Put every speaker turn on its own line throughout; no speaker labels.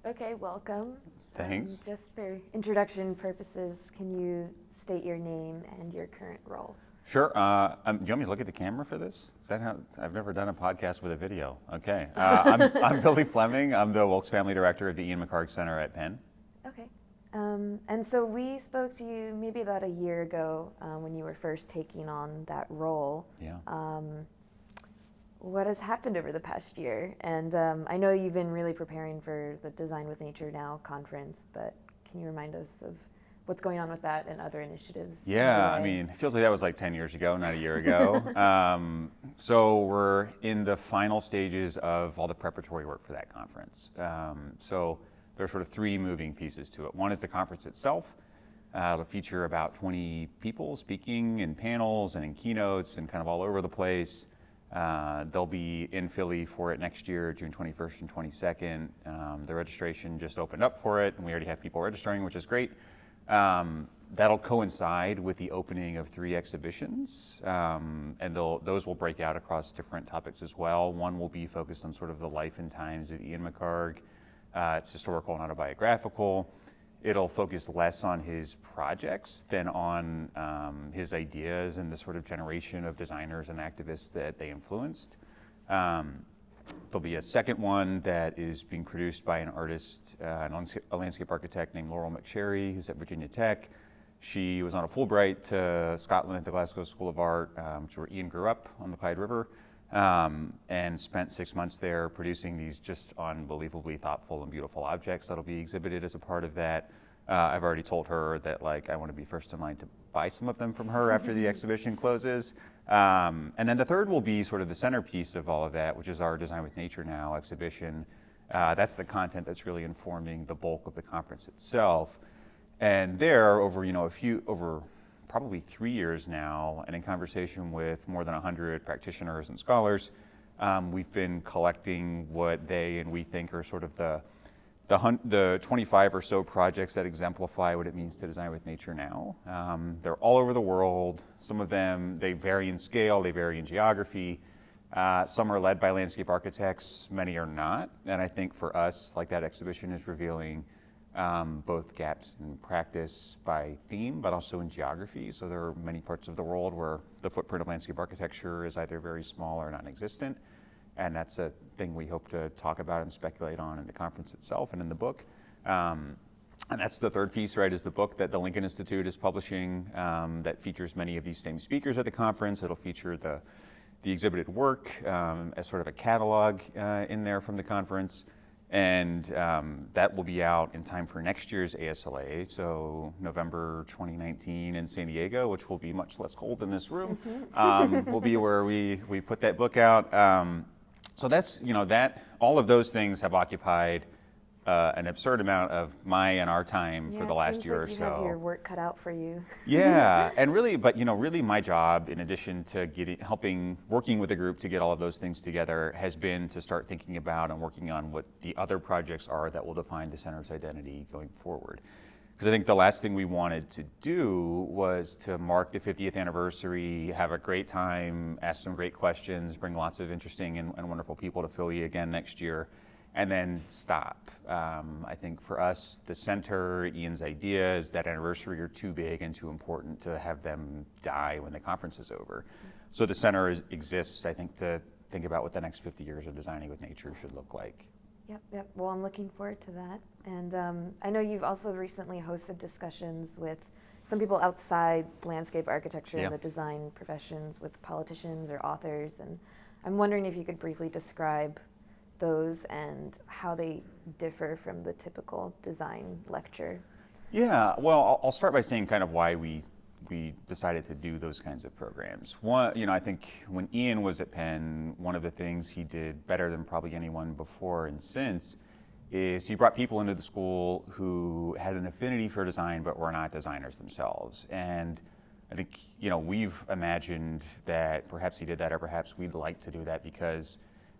Okay, welcome.
Thanks.
Just for introduction purposes, can you state your name and your current role?
Sure. Do you want me to look at the camera for this? Is that how? I've never done a podcast with a video. Okay. I'm Billy Fleming. I'm the Wilks Family Director of the McHarg Center at Penn.
Okay. And so we spoke to you maybe about a year ago when you were first taking on that role.
Yeah.
What has happened over the past year? And I know you've been really preparing for the Design with Nature Now conference, but can you remind us of what's going on with that and other initiatives?
Yeah, I mean, it feels like that was like 10 years ago, not a year ago. So we're in the final stages of all the preparatory work for that conference. So there are sort of three moving pieces to it. One is the conference itself. It'll feature about 20 people speaking in panels and in keynotes and kind of all over the place. They'll be in Philly for it next year, June 21st and 22nd. The registration just opened up for it, and we already have people registering, which is great. That'll coincide with the opening of 3 exhibitions, and those will break out across different topics as well. One will be focused on sort of the life and times of Ian McHarg. It's historical and autobiographical. It'll focus less on his projects than on his ideas and the sort of generation of designers and activists that they influenced. There'll be a second one that is being produced by an artist, a landscape architect named Laurel McSherry, who's at Virginia Tech. She was on a Fulbright to Scotland at the Glasgow School of Art, which is where Ian grew up on the Clyde River, and spent 6 months there producing these just unbelievably thoughtful and beautiful objects that'll be exhibited as a part of that. I've already told her that I want to be first in line to buy some of them from her after the exhibition closes. And then the third will be sort of the centerpiece of all of that, which is our Design with Nature Now exhibition. That's the content that's really informing the bulk of the conference itself. And there, over probably 3 years now, and in conversation with more than 100 practitioners and scholars, we've been collecting what they and we think are sort of the 25 or so projects that exemplify what it means to design with nature now. They're all over the world. Some of them, they vary in scale, they vary in geography. Some are led by landscape architects, many are not. And I think for us, that exhibition is revealing both gaps in practice by theme, but also in geography. So there are many parts of the world where the footprint of landscape architecture is either very small or non-existent. And that's a thing we hope to talk about and speculate on in the conference itself and in the book. And that's the third piece, right, is the book that the Lincoln Institute is publishing that features many of these same speakers at the conference. It'll feature the exhibited work as sort of a catalog in there from the conference. And that will be out in time for next year's ASLA, so November 2019 in San Diego, which will be much less cold in this room, will be where we put that book out. So that's, all of those things have occupied an absurd amount of my and our time for the last year or so.
You have your work cut out for you.
Yeah, and really my job, in addition to working with the group to get all of those things together, has been to start thinking about and working on what the other projects are that will define the center's identity going forward. Because I think the last thing we wanted to do was to mark the 50th anniversary, have a great time, ask some great questions, bring lots of interesting and wonderful people to Philly again next year, and then stop. I think for us, the center, Ian's ideas, that anniversary are too big and too important to have them die when the conference is over. So the center exists, I think, to think about what the next 50 years of designing with nature should look like.
Yep. Well, I'm looking forward to that. And I know you've also recently hosted discussions with some people outside landscape architecture and the design professions, with politicians or authors. And I'm wondering if you could briefly describe those and how they differ from the typical design lecture.
Yeah, well, I'll start by saying kind of why we decided to do those kinds of programs. One, I think when Ian was at Penn, one of the things he did better than probably anyone before and since is he brought people into the school who had an affinity for design but were not designers themselves. And I think, we've imagined that perhaps he did that, or perhaps we'd like to do that because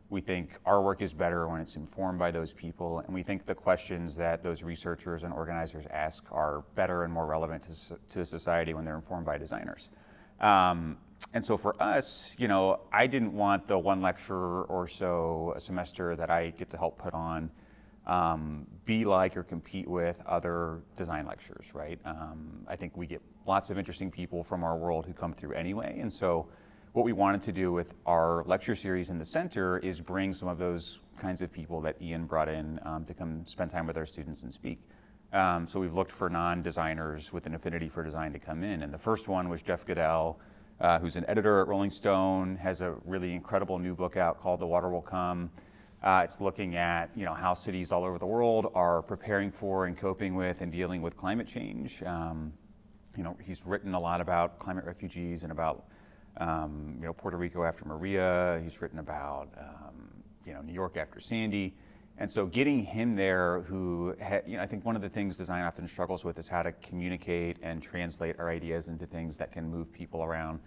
we think our work is better when it's informed by those people, and we think the questions that those researchers and organizers ask are better and more relevant to society when they're informed by designers. And so for us, I didn't want the one lecture or so a semester that I get to help put on be like or compete with other design lectures, right? I think we get lots of interesting people from our world who come through anyway, and so what we wanted to do with our lecture series in the center is bring some of those kinds of people that Ian brought in to come spend time with our students and speak. So we've looked for non-designers with an affinity for design to come in, and the first one was Jeff Goodell, who's an editor at Rolling Stone, has a really incredible new book out called The Water Will Come. It's looking at how cities all over the world are preparing for and coping with and dealing with climate change. He's written a lot about climate refugees and about Puerto Rico after Maria. He's written about New York after Sandy. And so getting him there, I think one of the things design often struggles with is how to communicate and translate our ideas into things that can move people around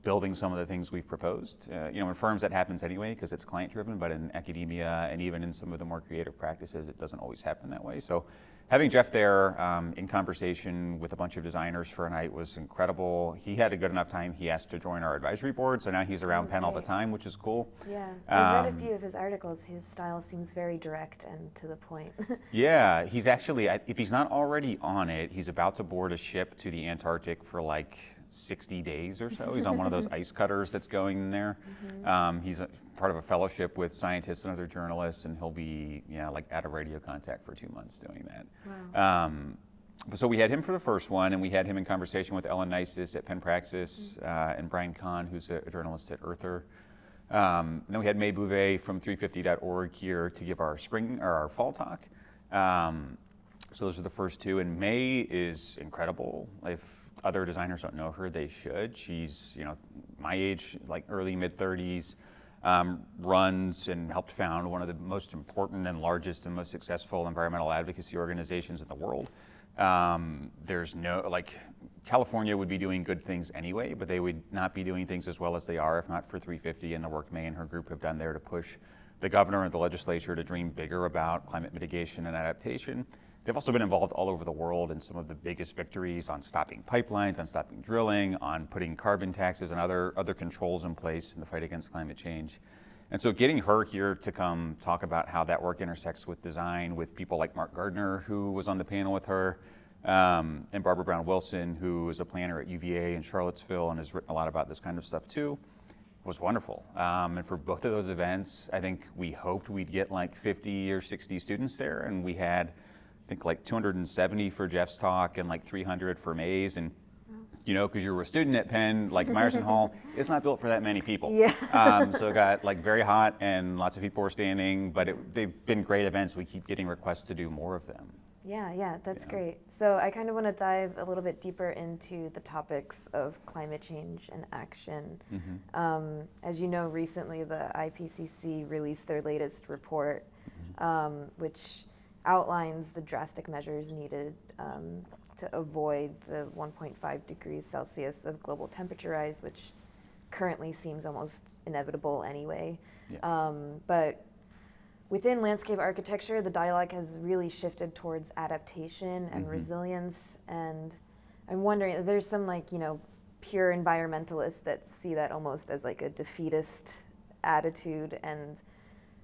building some of the things we've proposed. In firms that happens anyway because it's client driven, but in academia and even in some of the more creative practices, it doesn't always happen that way. So having Jeff there in conversation with a bunch of designers for a night was incredible. He had a good enough time. He asked to join our advisory board, so now he's around Penn all the time, which is cool.
Yeah, I read a few of his articles. His style seems very direct and to the point.
Yeah, he's actually, if he's not already on it, he's about to board a ship to the Antarctic for like 60 days or so. He's on one of those ice cutters that's going in there. Mm-hmm. He's part of a fellowship with scientists and other journalists, and he'll be out of radio contact for 2 months doing that.
Wow.
So we had him for the first one, and we had him in conversation with Ellen Nisis at Penn Praxis, and Brian Kahn, who's a journalist at Earther. Then we had May Bouvet from 350.org here to give our fall talk. So those are the first two, and May is incredible. If other designers don't know her, they should. She's my age, like early mid-30s, runs and helped found one of the most important and largest and most successful environmental advocacy organizations in the world. There's California would be doing good things anyway, but they would not be doing things as well as they are if not for 350 and the work May and her group have done there to push the governor and the legislature to dream bigger about climate mitigation and adaptation. They've also been involved all over the world in some of the biggest victories on stopping pipelines, on stopping drilling, on putting carbon taxes and other controls in place in the fight against climate change. And so getting her here to come talk about how that work intersects with design, with people like Mark Gardner, who was on the panel with her, and Barbara Brown Wilson, who is a planner at UVA in Charlottesville and has written a lot about this kind of stuff too, was wonderful. And for both of those events, I think we hoped we'd get like 50 or 60 students there, and we had I think like 270 for Jeff's talk and like 300 for May's, and because you were a student at Penn, like Meyerson Hall, it's not built for that many people.
Yeah.
So it got like very hot and lots of people were standing, but they've been great events. We keep getting requests to do more of them.
Yeah, that's great. So I kind of want to dive a little bit deeper into the topics of climate change and action. Mm-hmm. As you know, recently the IPCC released their latest report, which outlines the drastic measures needed to avoid the 1.5 degrees Celsius of global temperature rise, which currently seems almost inevitable anyway. Yeah. But within landscape architecture, the dialogue has really shifted towards adaptation and resilience. And I'm wondering, there's some pure environmentalists that see that almost as like a defeatist attitude. And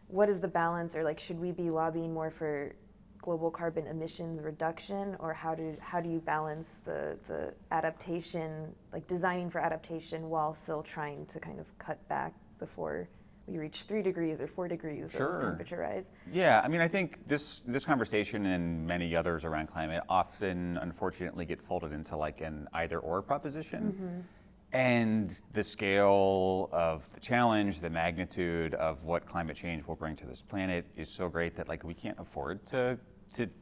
what is the balance, or should we be lobbying more for global carbon emissions reduction, or how do you balance the adaptation, designing for adaptation while still trying to kind of cut back before we reach 3 degrees or 4 degrees of temperature rise?
Yeah, I think this conversation and many others around climate often, unfortunately, get folded into an either-or proposition. Mm-hmm. And the scale of the challenge, the magnitude of what climate change will bring to this planet is so great that we can't afford to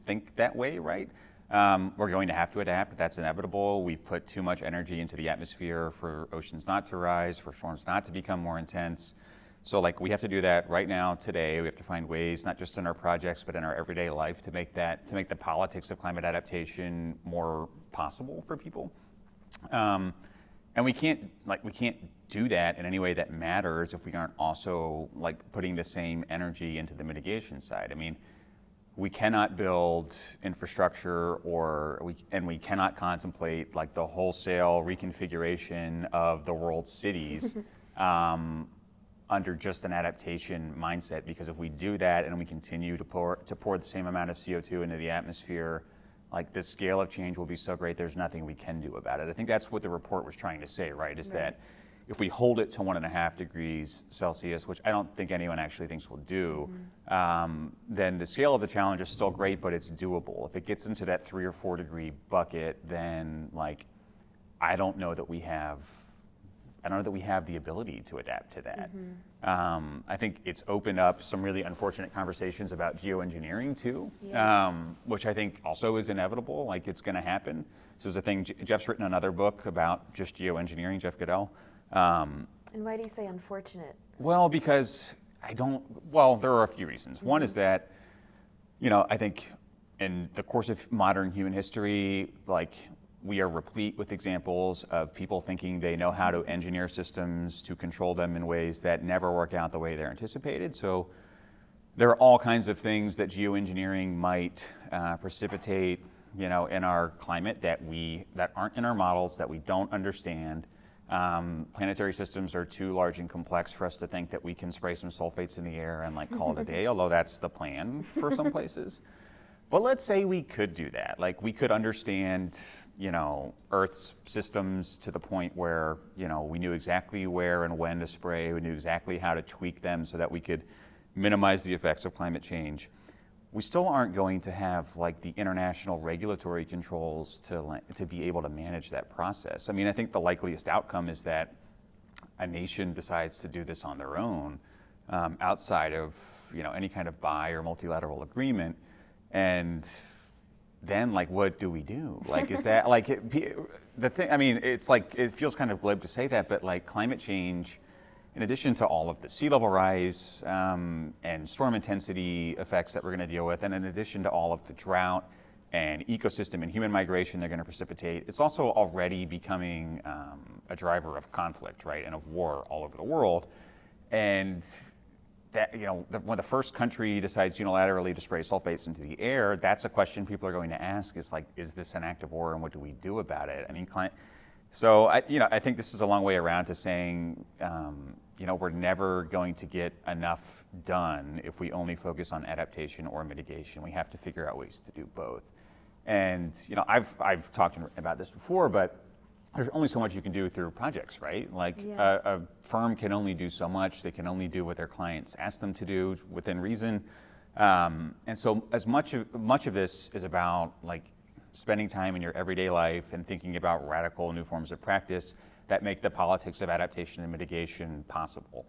think that way, right? We're going to have to adapt. That's inevitable. We've put too much energy into the atmosphere for oceans not to rise, for storms not to become more intense. So we have to do that right now, today. We have to find ways, not just in our projects, but in our everyday life, to make the politics of climate adaptation more possible for people. And we can't do that in any way that matters if we aren't also putting the same energy into the mitigation side. We cannot build infrastructure and we cannot contemplate the wholesale reconfiguration of the world's cities under just an adaptation mindset, because if we do that and we continue to pour the same amount of CO2 into the atmosphere, like the scale of change will be so great, there's nothing we can do about it. I think that's what the report was trying to say, right? Is that if we hold it to 1.5 degrees Celsius, which I don't think anyone actually thinks we'll do, then the scale of the challenge is still great, but it's doable. If it gets into that 3 or 4 degree bucket, then like, I don't know that we have the ability to adapt to that. I think it's opened up some really unfortunate conversations about geoengineering too, which I think also is inevitable, like it's gonna happen. So there's a thing, Jeff's written another book about just geoengineering, Jeff Goodell.
And why do you say unfortunate?
Well, because there are a few reasons. One is that, I think in the course of modern human history, like we are replete with examples of people thinking they know how to engineer systems to control them in ways that never work out the way they're anticipated. So there are all kinds of things that geoengineering might precipitate, in our climate that aren't in our models, that we don't understand. Planetary systems are too large and complex for us to think that we can spray some sulfates in the air and like call it a day, although that's the plan for some places. But let's say we could do that. Like we could understand, Earth's systems to the point where, we knew exactly where and when to spray. We knew exactly how to tweak them so that we could minimize the effects of climate change. We still aren't going to have like the international regulatory controls to be able to manage that process. I mean, I think the likeliest outcome is that a nation decides to do this on their own, outside of, any kind of bi or multilateral agreement. And then, like, what do we do? Like, is that like the thing? I mean, it's like it feels kind of glib to say that, but like climate change, in addition to all of the sea level rise and storm intensity effects that we're going to deal with, and in addition to all of the drought and ecosystem and human migration they're going to precipitate, it's also already becoming a driver of conflict, right, and of war all over the world. And that, when the first country decides unilaterally to spray sulfates into the air, that's a question people are going to ask, is like, is this an act of war and what do we do about it? I mean, so I think this is a long way around to saying, we're never going to get enough done if we only focus on adaptation or mitigation. We have to figure out ways to do both. And I've talked about this before, but there's only so much you can do through projects, right? Like a firm can only do so much. They can only do what their clients ask them to do within reason. And so as much of this is about like spending time in your everyday life and thinking about radical new forms of practice that make the politics of adaptation and mitigation possible.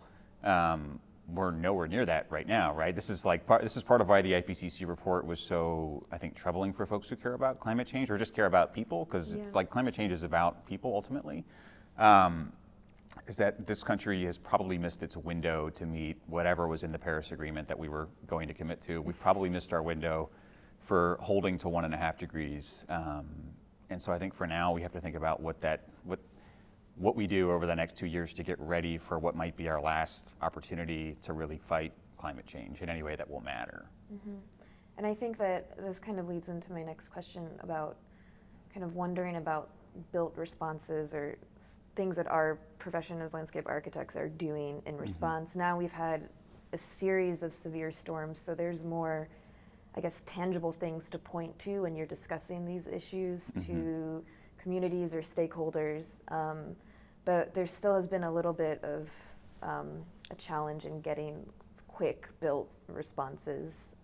We're nowhere near that right now, right? This is part of why the IPCC report was so, I think, troubling for folks who care about climate change or just care about people, because it's like climate change is about people ultimately. Is that this country has probably missed its window to meet whatever was in the Paris Agreement that we were going to commit to. We've probably missed our window for holding to 1.5 degrees. And so I think for now we have to think about what we do over the next 2 years to get ready for what might be our last opportunity to really fight climate change in any way that will matter.
And I think that this kind of leads into my next question about kind of wondering about built responses or things that our profession as landscape architects are doing in response. Now we've had a series of severe storms, so there's more, I guess, tangible things to point to when you're discussing these issues to communities or stakeholders. But there still has been a little bit of a challenge in getting quick built responses.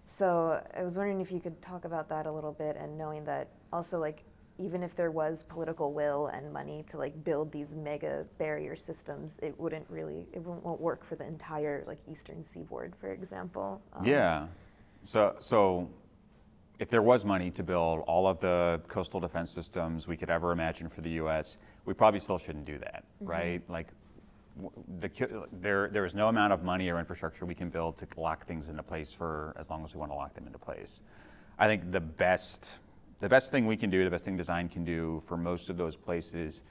So I was wondering if you could talk about that a little bit, and knowing that also, like, even if there was political will and money to like build these mega barrier systems, it won't work for the entire like eastern seaboard, for example.
So if there was money to build all of the coastal defense systems we could ever imagine for the U.S., we probably still shouldn't do that, right? Like, there is no amount of money or infrastructure we can build to lock things into place for as long as we want to lock them into place. I think the best thing we can do, the best thing design can do for most of those places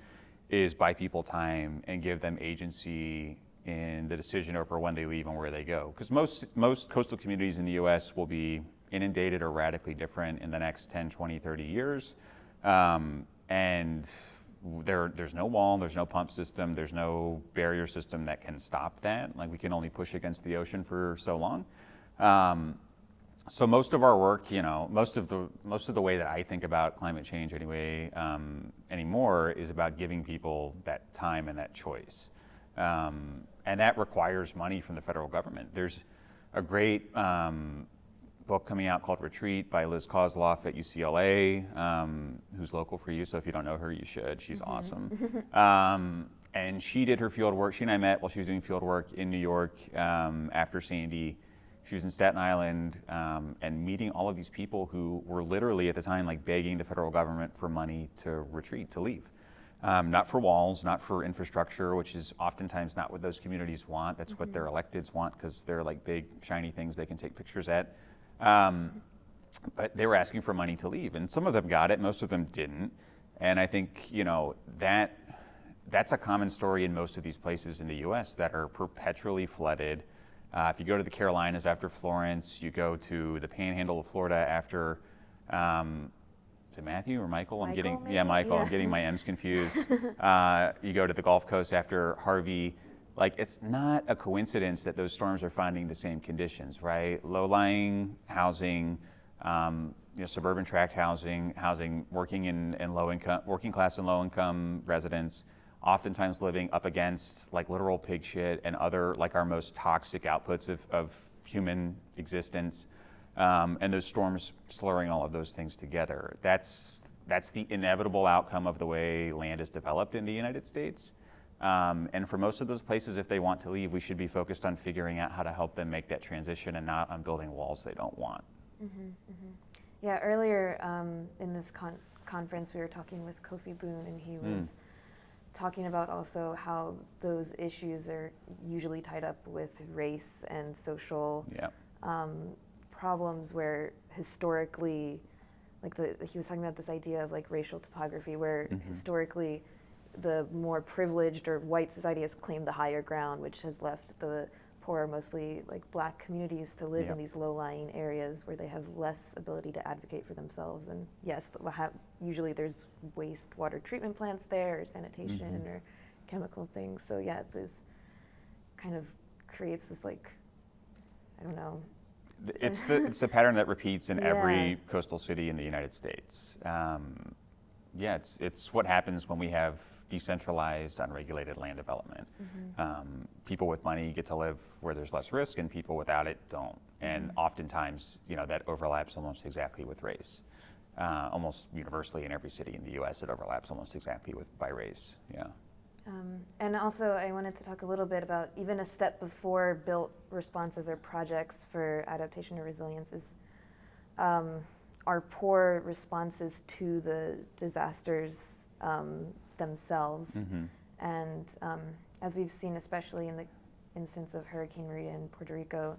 is buy people time and give them agency in the decision over when they leave and where they go. Because most coastal communities in the U.S. will be inundated or radically different in the next 10, 20, 30 years. And there's no wall, there's no pump system, there's no barrier system that can stop that. Like, we can only push against the ocean for so long. So most of our work, most of the way that I think about climate change anyway, anymore, is about giving people that time and that choice. And that requires money from the federal government. There's a great book coming out called Retreat by Liz Kozloff at UCLA, who's local for you, so if you don't know her, you should. She's awesome. And she did her field work. She and I met while she was doing field work in New York after Sandy. She was in Staten Island and meeting all of these people who were literally at the time like begging the federal government for money to retreat, to leave. Not for walls, not for infrastructure, which is oftentimes not what those communities want. That's what their electeds want, because they're like big, shiny things they can take pictures at. But they were asking for money to leave, and some of them got it, most of them didn't. And I think, that's a common story in most of these places in the US that are perpetually flooded. If you go to the Carolinas after Florence, you go to the Panhandle of Florida after, is it Matthew or Michael?
Michael,
Michael.
Yeah.
I'm getting my M's confused. You go to the Gulf Coast after Harvey. Like, it's not a coincidence that those storms are finding the same conditions, right? Low-lying housing, suburban tract housing, working class and low-income residents, oftentimes living up against like literal pig shit and other like our most toxic outputs of human existence, and those storms slurring all of those things together. That's the inevitable outcome of the way land is developed in the United States. And for most of those places, if they want to leave, we should be focused on figuring out how to help them make that transition and not on building walls they don't want.
Yeah, earlier in this conference, we were talking with Kofi Boone, and he was talking about also how those issues are usually tied up with race and social problems, where historically, he was talking about this idea of like racial topography, where historically the more privileged or white society has claimed the higher ground, which has left the poor, mostly like Black communities, to live in these low-lying areas where they have less ability to advocate for themselves. And yes, usually there's wastewater treatment plants there, or sanitation or chemical things. So yeah, this kind of creates this like, I don't know.
It's the pattern that repeats in every coastal city in the United States. It's what happens when we have decentralized, unregulated land development. People with money get to live where there's less risk, and people without it don't. And oftentimes, that overlaps almost exactly with race. Almost universally in every city in the U.S., it overlaps almost exactly by race.
And also, I wanted to talk a little bit about even a step before built responses or projects for adaptation or resilience is our poor responses to the disasters themselves. And as we've seen, especially in the instance of Hurricane Maria in Puerto Rico,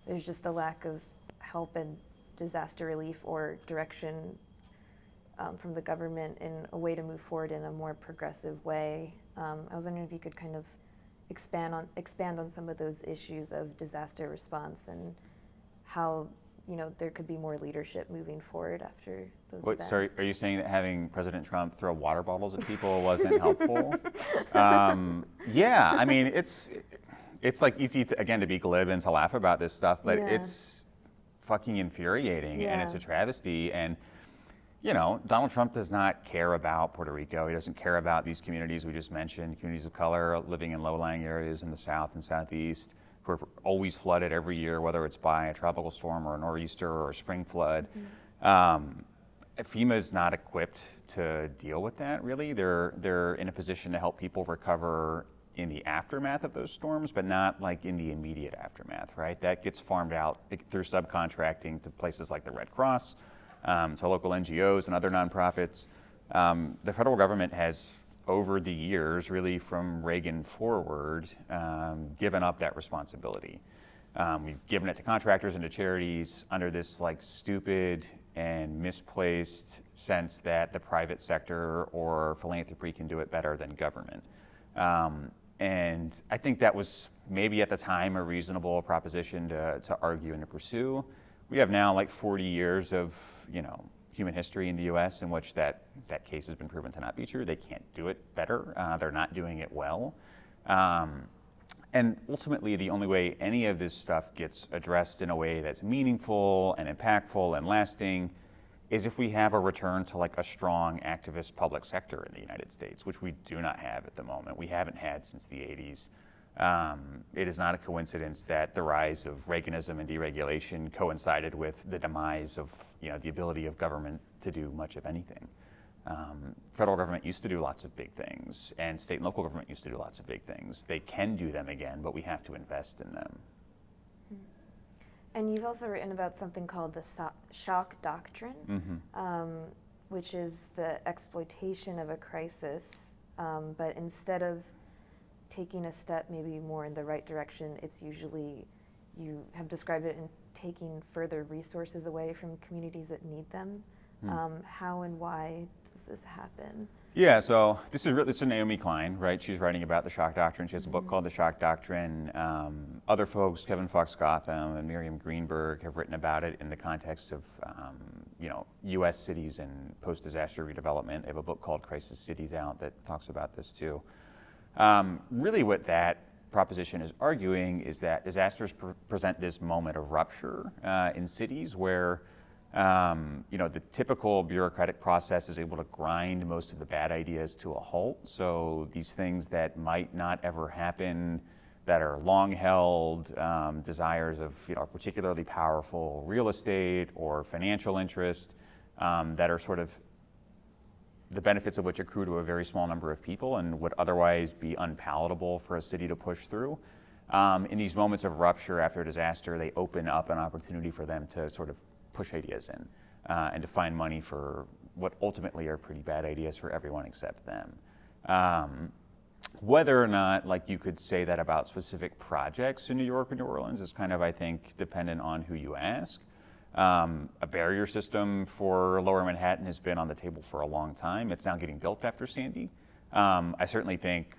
there's just a lack of help and disaster relief or direction from the government in a way to move forward in a more progressive way. I was wondering if you could kind of expand on some of those issues of disaster response and how there could be more leadership moving forward after those events.
Sorry, are you saying that having President Trump throw water bottles at people wasn't helpful? I mean, it's like easy to be glib and to laugh about this stuff, but it's fucking infuriating and it's a travesty. And Donald Trump does not care about Puerto Rico. He doesn't care about these communities we just mentioned, communities of color living in low-lying areas in the South and Southeast, who are always flooded every year, whether it's by a tropical storm or a nor'easter or a spring flood. FEMA is not equipped to deal with that, really. They're in a position to help people recover in the aftermath of those storms, but not like in the immediate aftermath, right? That gets farmed out through subcontracting to places like the Red Cross, to local NGOs and other nonprofits. The federal government has, over the years, really from Reagan forward, given up that responsibility. We've given it to contractors and to charities under this like stupid and misplaced sense that the private sector or philanthropy can do it better than government. And I think that was maybe at the time a reasonable proposition to argue and to pursue. We have now like 40 years of human history in the U.S. in which that case has been proven to not be true. They can't do it better. They're not doing it well. And ultimately, the only way any of this stuff gets addressed in a way that's meaningful and impactful and lasting is if we have a return to like a strong activist public sector in the United States, which we do not have at the moment. We haven't had since the 80s. It is not a coincidence that the rise of Reaganism and deregulation coincided with the demise of the ability of government to do much of anything. Federal government used to do lots of big things, and state and local government used to do lots of big things. They can do them again, but we have to invest in them.
And you've also written about something called the shock doctrine, which is the exploitation of a crisis, but instead of taking a step maybe more in the right direction, it's usually, you have described it in taking further resources away from communities that need them. How and why does this happen?
Yeah, so this is Naomi Klein, right? She's writing about the shock doctrine. She has a book called The Shock Doctrine. Other folks, Kevin Fox Gotham and Miriam Greenberg, have written about it in the context of U.S. cities and post-disaster redevelopment. They have a book called Crisis Cities out that talks about this too. Really what that proposition is arguing is that disasters present this moment of rupture in cities where the typical bureaucratic process is able to grind most of the bad ideas to a halt. So these things that might not ever happen, that are long-held desires of particularly powerful real estate or financial interest, that are sort of the benefits of which accrue to a very small number of people and would otherwise be unpalatable for a city to push through. In these moments of rupture after a disaster, they open up an opportunity for them to sort of push ideas in and to find money for what ultimately are pretty bad ideas for everyone except them. Whether or not, like, you could say that about specific projects in New York or New Orleans is kind of, I think, dependent on who you ask. A barrier system for Lower Manhattan has been on the table for a long time. It's now getting built after Sandy. I certainly think,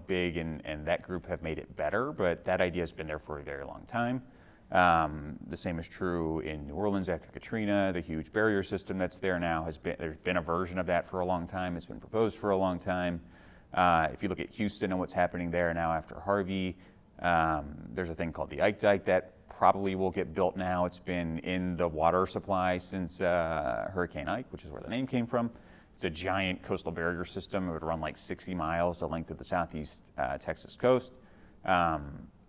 Big and that group have made it better, but that idea has been there for a very long time. The same is true in New Orleans after Katrina. The huge barrier system that's there now there's been a version of that for a long time. It's been proposed for a long time. If you look at Houston and what's happening there now after Harvey, there's a thing called the Ike Dike that probably will get built now. It's been in the water supply since Hurricane Ike, which is where the name came from. It's a giant coastal barrier system. It would run like 60 miles the length of the southeast Texas coast.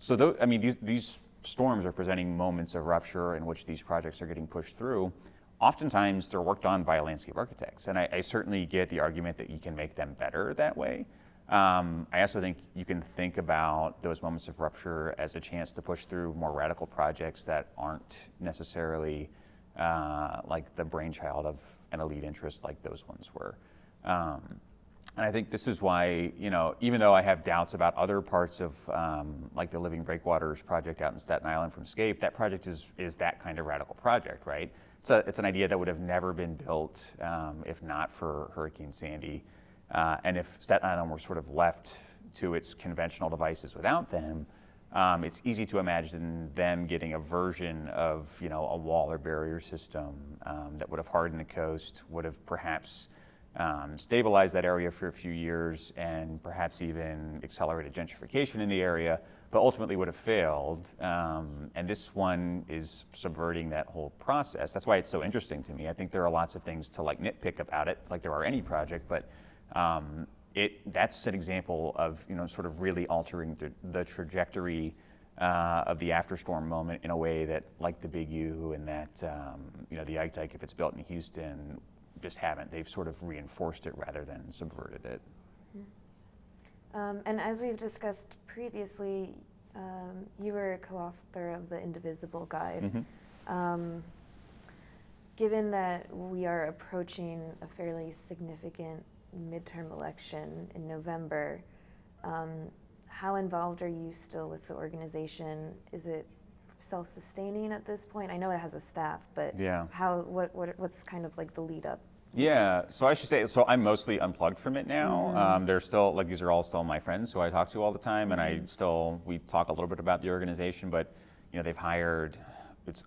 These storms are presenting moments of rupture in which these projects are getting pushed through. Oftentimes, they're worked on by landscape architects, and I certainly get the argument that you can make them better that way. I also think you can think about those moments of rupture as a chance to push through more radical projects that aren't necessarily like the brainchild of an elite interest like those ones were. And I think this is why, even though I have doubts about other parts of like the Living Breakwaters project out in Staten Island from Scape, that project is that kind of radical project, right? It's an idea that would have never been built if not for Hurricane Sandy. And if Staten Island were sort of left to its conventional devices without them, it's easy to imagine them getting a version of, a wall or barrier system that would have hardened the coast, would have perhaps stabilized that area for a few years and perhaps even accelerated gentrification in the area, but ultimately would have failed. And this one is subverting that whole process. That's why it's so interesting to me. I think there are lots of things to nitpick about it, like there are any project, but that's an example of sort of really altering the trajectory of the afterstorm moment in a way that, like the Big U and that the Ike Dike, if it's built in Houston, just haven't. They've sort of reinforced it rather than subverted it.
And as we've discussed previously, you were a co-author of the Indivisible guide. Given that we are approaching a fairly significant midterm election in November, how involved are you still with the organization? Is it self-sustaining at this point? I know it has a staff, but
yeah.
What's kind of like the lead up?
Yeah, so I should say, I'm mostly unplugged from it now. They're still, these are all still my friends who I talk to all the time, and we talk a little bit about the organization, but they've hired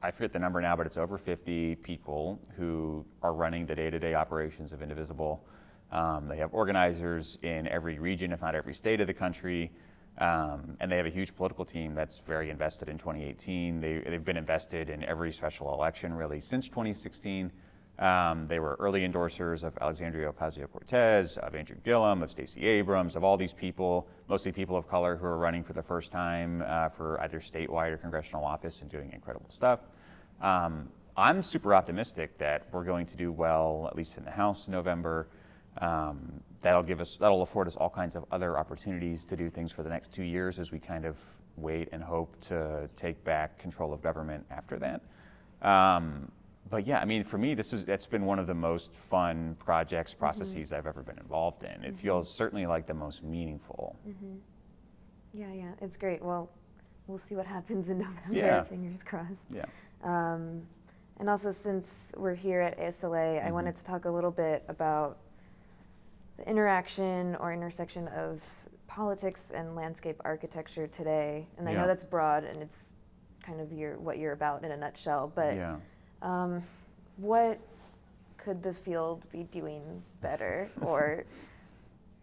I forget the number now, but it's over 50 people who are running the day-to-day operations of Indivisible. They have organizers in every region, if not every state of the country. And they have a huge political team that's very invested in 2018. They've been invested in every special election really since 2016. They were early endorsers of Alexandria Ocasio-Cortez, of Andrew Gillum, of Stacey Abrams, of all these people, mostly people of color who are running for the first time for either statewide or congressional office and doing incredible stuff. I'm super optimistic that we're going to do well, at least in the House in November. That'll afford us all kinds of other opportunities to do things for the next 2 years as we kind of wait and hope to take back control of government after that. But yeah, I mean, for me, it's been one of the most fun projects, processes I've ever been involved in. It feels certainly like the most meaningful.
Yeah, it's great. Well, we'll see what happens in November,
Yeah.
fingers crossed.
Yeah.
And also, since we're here at ASLA, I wanted to talk a little bit about the interaction or intersection of politics and landscape architecture today. And I know that's broad and it's kind of what you're about in a nutshell, but what could the field be doing better? Or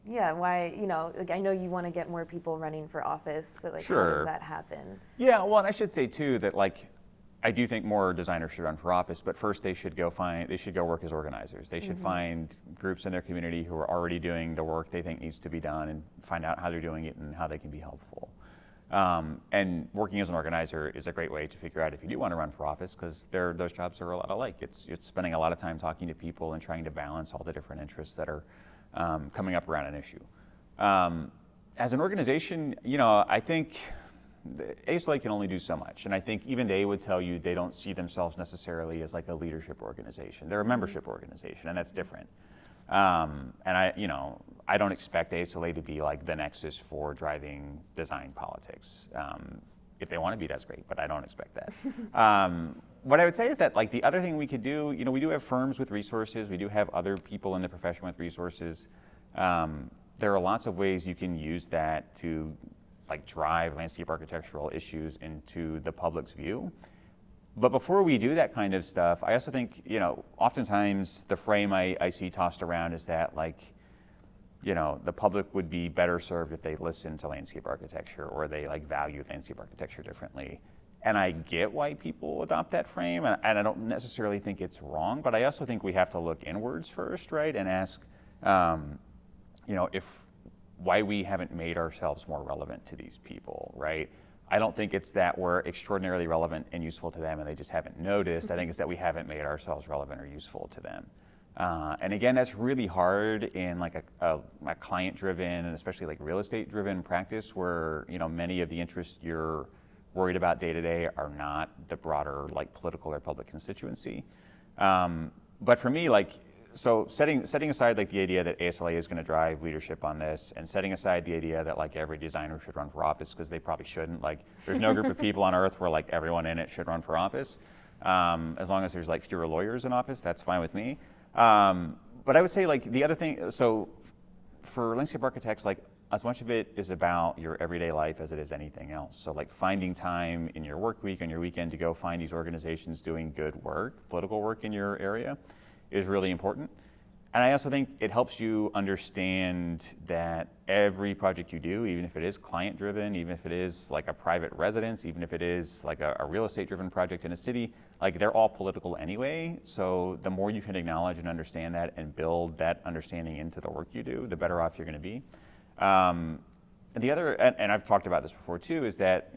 why, like I know you want to get more people running for office, but like how does that happen?
Yeah, well, and I should say too that like I do think more designers should run for office, but first they should go work as organizers. They should find groups in their community who are already doing the work they think needs to be done and find out how they're doing it and how they can be helpful. And working as an organizer is a great way to figure out if you do want to run for office, because those jobs are a lot alike. It's spending a lot of time talking to people and trying to balance all the different interests that are coming up around an issue. As an organization, I think ASLA can only do so much, and I think even they would tell you they don't see themselves necessarily as like a leadership organization. They're a membership organization, and that's different. And I don't expect ASLA to be like the nexus for driving design politics. If they want to be, that's great, but I don't expect that. What I would say is that like the other thing we could do, we do have firms with resources. We do have other people in the profession with resources. There are lots of ways you can use that to like drive landscape architectural issues into the public's view. But before we do that kind of stuff, I also think, oftentimes the frame I see tossed around is that like, the public would be better served if they listen to landscape architecture or they like value landscape architecture differently. And I get why people adopt that frame, and I don't necessarily think it's wrong, but I also think we have to look inwards first, right? And ask, why we haven't made ourselves more relevant to these people, right? I don't think it's that we're extraordinarily relevant and useful to them and they just haven't noticed. I think it's that we haven't made ourselves relevant or useful to them. And again, that's really hard in like a client-driven and especially like real estate-driven practice where, many of the interests you're worried about day to day are not the broader like political or public constituency. But for me, so setting aside like the idea that ASLA is going to drive leadership on this, and setting aside the idea that like every designer should run for office, because they probably shouldn't. Like there's no group of people on earth where like everyone in it should run for office. As long as there's like fewer lawyers in office, that's fine with me. But I would say like the other thing, so for landscape architects, like as much of it is about your everyday life as it is anything else. So like finding time in your work week, on your weekend to go find these organizations doing good work, political work in your area is really important. And I also think it helps you understand that every project you do, even if it is client driven, even if it is like a private residence, even if it is like a real estate driven project in a city, like they're all political anyway. So the more you can acknowledge and understand that and build that understanding into the work you do, the better off you're going to be. And the other, and I've talked about this before too, is that,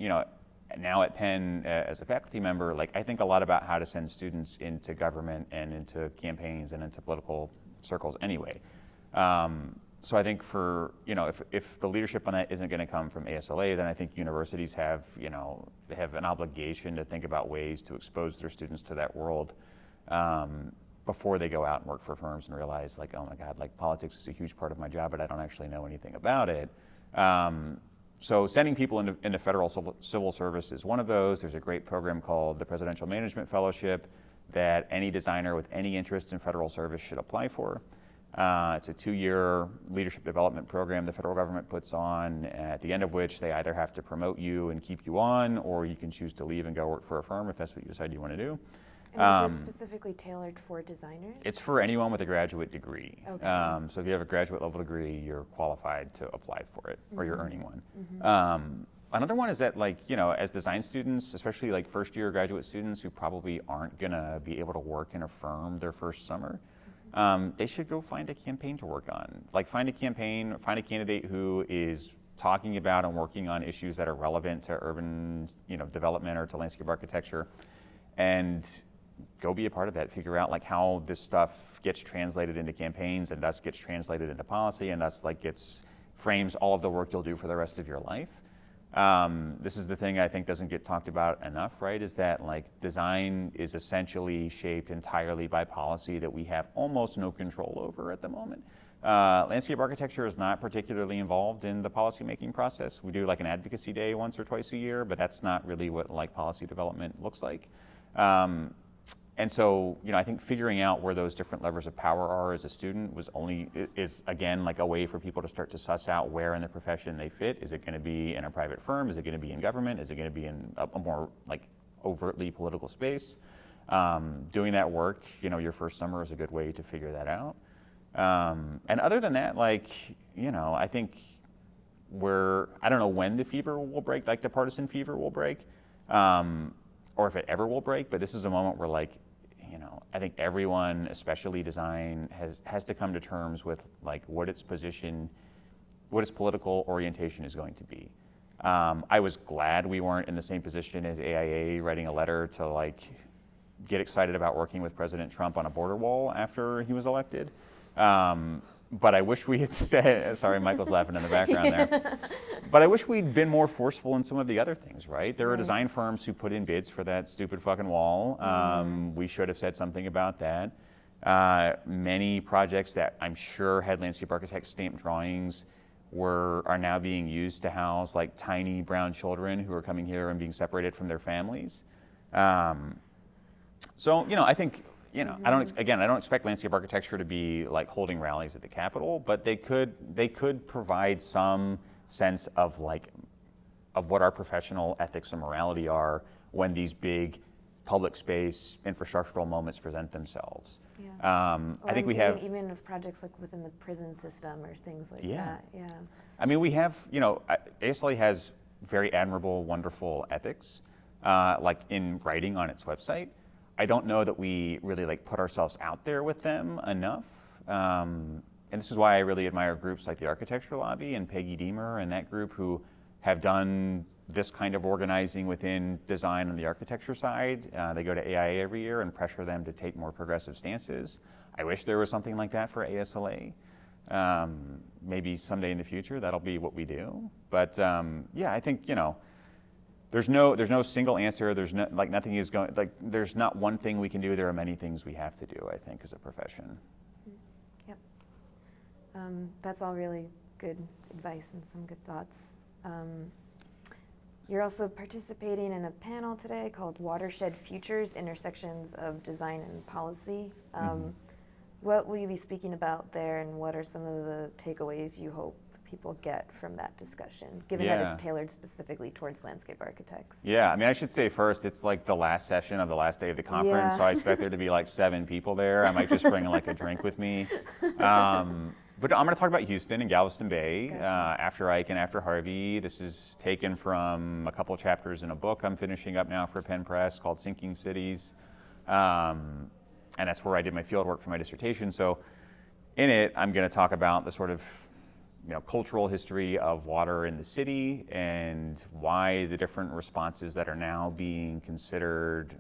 now at Penn as a faculty member, like I think a lot about how to send students into government and into campaigns and into political circles anyway. So I think for, if the leadership on that isn't going to come from ASLA, then I think universities have, they have an obligation to think about ways to expose their students to that world before they go out and work for firms and realize like, oh my God, like politics is a huge part of my job, but I don't actually know anything about it. So sending people into federal civil service is one of those. There's a great program called the Presidential Management Fellowship that any designer with any interest in federal service should apply for. It's a 2-year leadership development program the federal government puts on, at the end of which they either have to promote you and keep you on, or you can choose to leave and go work for a firm if that's what you decide you want to do.
And is it specifically tailored for designers?
It's for anyone with a graduate degree.
Okay.
So if you have a graduate level degree, you're qualified to apply for it, or you're earning one. Another one is that, like, you know, as design students, especially like first year graduate students who probably aren't gonna be able to work in a firm their first summer, they should go find a campaign to work on. Like, find a campaign, find a candidate who is talking about and working on issues that are relevant to urban, you know, development or to landscape architecture, and go be a part of that. Figure out like how this stuff gets translated into campaigns, and thus gets translated into policy, and thus like frames all of the work you'll do for the rest of your life. This is the thing I think doesn't get talked about enough, right? Is that like design is essentially shaped entirely by policy that we have almost no control over at the moment. Landscape architecture is not particularly involved in the policymaking process. We do like an advocacy day once or twice a year, but that's not really what like policy development looks like. And so, you know, I think figuring out where those different levers of power are as a student is again like a way for people to start to suss out where in the profession they fit. Is it going to be in a private firm? Is it going to be in government? Is it going to be in a more like overtly political space? Doing that work, you know, your first summer is a good way to figure that out. And other than that, like, you know, I think I don't know when the fever will break, like the partisan fever will break, or if it ever will break, but this is a moment where, like, you know, I think everyone, especially design, has to come to terms with like what its political orientation is going to be. I was glad we weren't in the same position as AIA writing a letter to like get excited about working with President Trump on a border wall after he was elected. But I wish we had said, sorry, Michael's laughing in the background there. But I wish we'd been more forceful in some of the other things, right? There are design firms who put in bids for that stupid fucking wall. We should have said something about that. Many projects that I'm sure had landscape architect stamped drawings are now being used to house like tiny brown children who are coming here and being separated from their families. So, you know, I think, you know, I don't expect landscape architecture to be like holding rallies at the Capitol, but they could provide some sense of what our professional ethics and morality are when these big public space infrastructural moments present themselves.
Yeah.
I think we have
even of projects like within the prison system or things like
Yeah.
that. Yeah.
I mean, we have, you know, ASLA has very admirable, wonderful ethics, like in writing on its website. I don't know that we really like put ourselves out there with them enough. And this is why I really admire groups like the Architecture Lobby and Peggy Deemer and that group who have done this kind of organizing within design on the architecture side. They go to AIA every year and pressure them to take more progressive stances. I wish there was something like that for ASLA. Maybe someday in the future that'll be what we do. But yeah, I think, you know, there's no single answer. There's not one thing we can do. There are many things we have to do, I think, as a profession.
Yep. That's all really good advice and some good thoughts. You're also participating in a panel today called Watershed Futures, Intersections of Design and Policy. What will you be speaking about there, and what are some of the takeaways you hope people get from that discussion, given that it's tailored specifically towards landscape architects?
Yeah, I mean, I should say first, it's like the last session of the last day of the conference, so I expect there to be like 7 people there. I might just bring like a drink with me. But I'm going to talk about Houston and Galveston Bay, after Ike and after Harvey. This is taken from a couple chapters in a book I'm finishing up now for Penn Press called Sinking Cities. And that's where I did my field work for my dissertation. So in it, I'm going to talk about the sort of, you know, cultural history of water in the city and why the different responses that are now being considered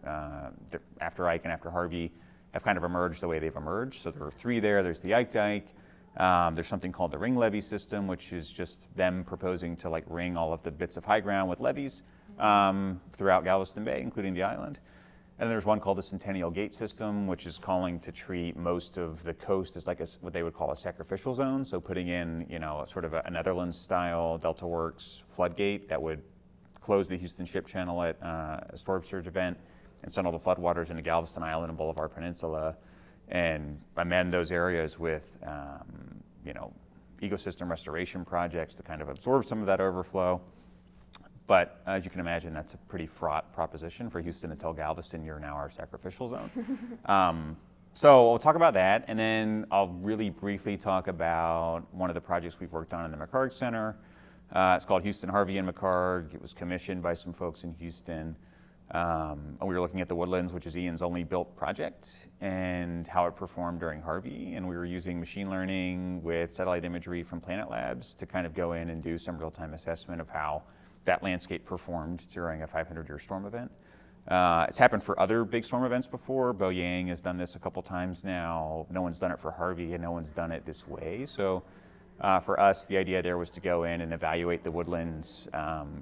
after Ike and after Harvey have kind of emerged the way they've emerged. So there are 3 there. There's the Ike Dike. There's something called the ring levee system, which is just them proposing to like ring all of the bits of high ground with levees throughout Galveston Bay, including the island. And there's one called the Centennial Gate system, which is calling to treat most of the coast as like what they would call a sacrificial zone. So putting in, you know, sort of a Netherlands-style Delta Works floodgate that would close the Houston Ship Channel at a storm surge event and send all the floodwaters into Galveston Island and Boulevard Peninsula. and amend those areas with, ecosystem restoration projects to kind of absorb some of that overflow. But as you can imagine, that's a pretty fraught proposition for Houston to tell Galveston, you're now our sacrificial zone. So we'll talk about that, and then I'll really briefly talk about one of the projects we've worked on in the McHarg Center. It's called Houston, Harvey, and McHarg. It was commissioned by some folks in Houston. And we were looking at the Woodlands, which is Ian's only built project, and how it performed during Harvey. And we were using machine learning with satellite imagery from Planet Labs to kind of go in and do some real-time assessment of how that landscape performed during a 500-year storm event. It's happened for other big storm events before. Bo Yang has done this a couple times now. No one's done it for Harvey, and no one's done it this way. So for us, the idea there was to go in and evaluate the Woodlands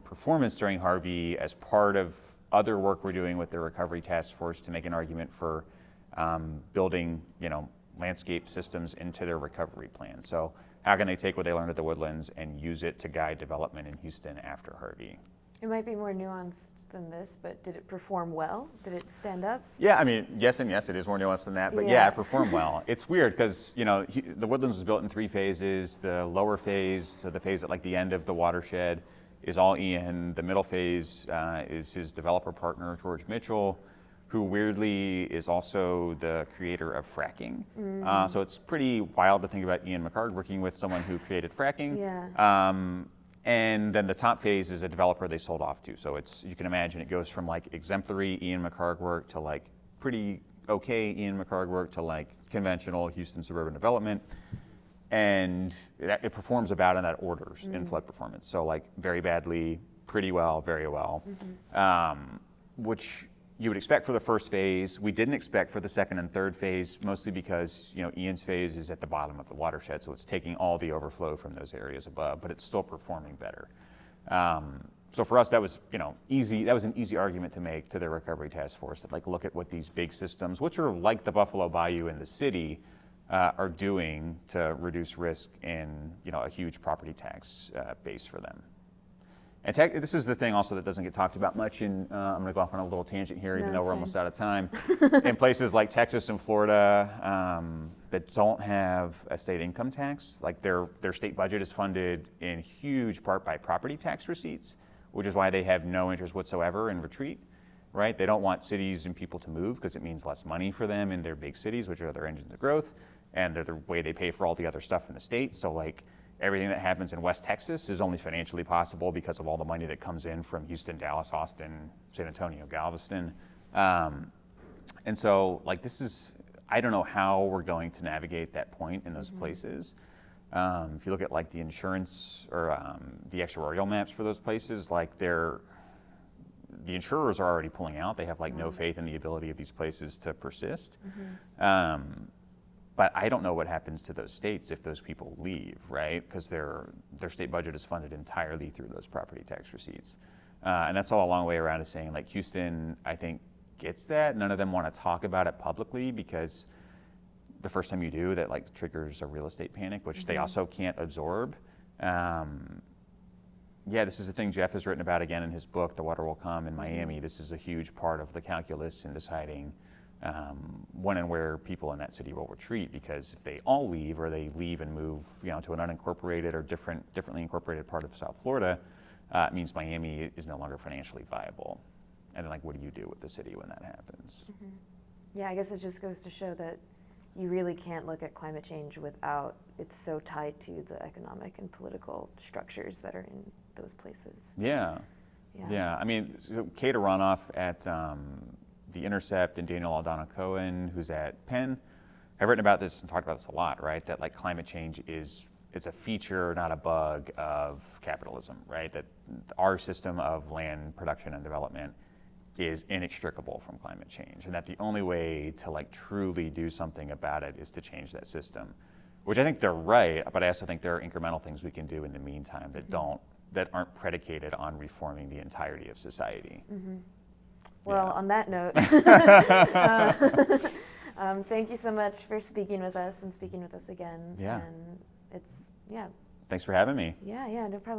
performance during Harvey as part of other work we're doing with the Recovery Task Force to make an argument for building, landscape systems into their recovery plan. So how can they take what they learned at the Woodlands and use it to guide development in Houston after Harvey?
It might be more nuanced than this, but did it perform well? Did it stand up?
Yeah, I mean, yes and yes, it is more nuanced than that, but yeah, it performed well. It's weird because, the Woodlands was built in 3 phases. The lower phase, so the phase at like the end of the watershed, is all Ian. The middle phase is his developer partner, George Mitchell, who weirdly is also the creator of fracking. So it's pretty wild to think about Ian McHarg working with someone who created fracking.
Yeah.
And then the top phase is a developer they sold off to. So you can imagine it goes from like exemplary Ian McHarg work to like pretty okay Ian McHarg work to like conventional Houston suburban development. And it performs about in that order in flood performance. So like very badly, pretty well, very well, which you would expect for the first phase. We didn't expect for the second and third phase, mostly because Ian's phase is at the bottom of the watershed, so it's taking all the overflow from those areas above, but it's still performing better. So for us, that was easy. That was an easy argument to make to the Recovery Task Force. That like look at what these big systems, which are like the Buffalo Bayou in the city, are doing to reduce risk in a huge property tax base for them. And this is the thing also that doesn't get talked about much, and I'm going to go off on a little tangent here, even though we're almost out of time. In places like Texas and Florida that don't have a state income tax, like their state budget is funded in huge part by property tax receipts, which is why they have no interest whatsoever in retreat, right? They don't want cities and people to move because it means less money for them in their big cities, which are their engines of growth, and they're the way they pay for all the other stuff in the state. So like, everything that happens in West Texas is only financially possible because of all the money that comes in from Houston, Dallas, Austin, San Antonio, Galveston. And so like I don't know how we're going to navigate that point in those places. If you look at like the insurance or the actuarial maps for those places, like the insurers are already pulling out. They have like no faith in the ability of these places to persist. But I don't know what happens to those states if those people leave, right? Because their state budget is funded entirely through those property tax receipts. And that's all a long way around to saying like Houston, I think, gets that. None of them want to talk about it publicly because the first time you do, that like triggers a real estate panic, which they also can't absorb. This is a thing Jeff has written about again in his book, The Water Will Come in Miami. This is a huge part of the calculus in deciding when and where people in that city will retreat, because if they all leave or they leave and move to an unincorporated or differently incorporated part of South Florida, it means Miami is no longer financially viable. And then like, what do you do with the city when that happens?
Yeah, I guess it just goes to show that you really can't look at climate change without it's so tied to the economic and political structures that are in those places.
Yeah. I mean, Kate Aronoff at The Intercept and Daniel Aldana Cohen, who's at Penn, have written about this and talked about this a lot, right? That like climate change it's a feature, not a bug of capitalism, right? That our system of land production and development is inextricable from climate change, and that the only way to like truly do something about it is to change that system, which I think they're right, but I also think there are incremental things we can do in the meantime that aren't predicated on reforming the entirety of society.
Well, on that note, thank you so much for speaking with us and speaking with us again.
Yeah.
And
Thanks for having me.
Yeah, no problem.